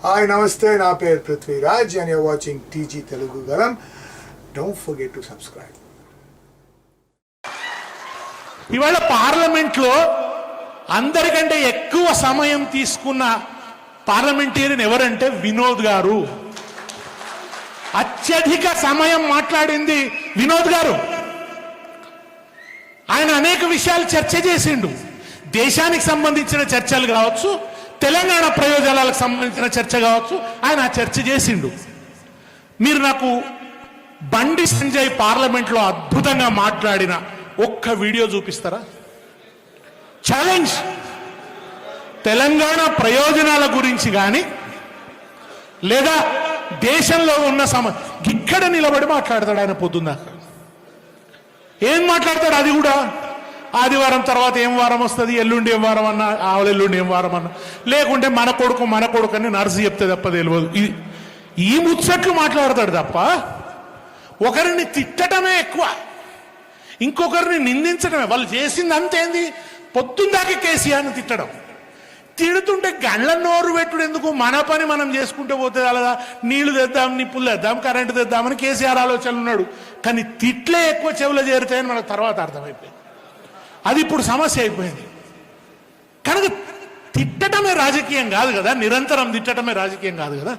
Hi నమస్తే, నా పేరు Prithviraj and you're watching TG Telugu Galam. Don't forget to subscribe. ఇవాళ పార్లమెంట్లో అందరికంటే ఎక్కువ సమయం తీసుకున్న పార్లమెంటేరియన్ ఎవరంటే వినోద్ గారు. అత్యధిక సమయం మాట్లాడింది వినోద్ గారు. ఆయన అనేక విషయాలు చర్చ చేసిండు. దేశానికి సంబంధించిన చర్చలు కావచ్చు, తెలంగాణ ప్రయోజనాలకు సంబంధించిన చర్చ కావచ్చు, ఆయన ఆ చర్చ చేసిండు. మీరు నాకు బండి సంజయ్ పార్లమెంట్లో అద్భుతంగా మాట్లాడిన ఒక్క వీడియో చూపిస్తారా? ఛాలెంజ్. తెలంగాణ ప్రయోజనాల గురించి కానీ లేదా దేశంలో ఉన్న ఇక్కడ నిలబడి మాట్లాడతాడు ఆయన పొద్దున్నాక. ఏం మాట్లాడతాడు? అది కూడా ఆదివారం తర్వాత ఏం వారం వస్తుంది, ఎల్లుండి ఏం వారం అన్నా, ఆవులెల్లుండి ఏం వారం అన్నా, లేకుంటే మన కొడుకు అని నర్సు చెప్తే తప్ప తెలియదు. ఈ ముచ్చట్లు మాట్లాడతాడు తప్ప ఒకరిని తిట్టడమే ఎక్కువ, ఇంకొకరిని నిందించడమే. వాళ్ళు చేసింది అంతేంది? పొద్దుందాకే కేసీఆర్ని తిట్టడం. తిడుతుంటే గళ్ళ నోరు పెట్టుడు ఎందుకు? మన పని మనం చేసుకుంటూ పోతే అలాగా నీళ్లు తెద్దాం, నిప్పులు తెద్దాం, కరెంటు తెద్దామని కేసీఆర్ ఆలోచనలు ఉన్నాడు. కానీ తిట్లే ఎక్కువ చెవులు చేరుతాయని మనకు తర్వాత అర్థమైపోయింది. అది ఇప్పుడు సమస్య అయిపోయింది. కనుక తిట్టడమే రాజకీయం కాదు కదా, నిరంతరం తిట్టడమే రాజకీయం కాదు కదా.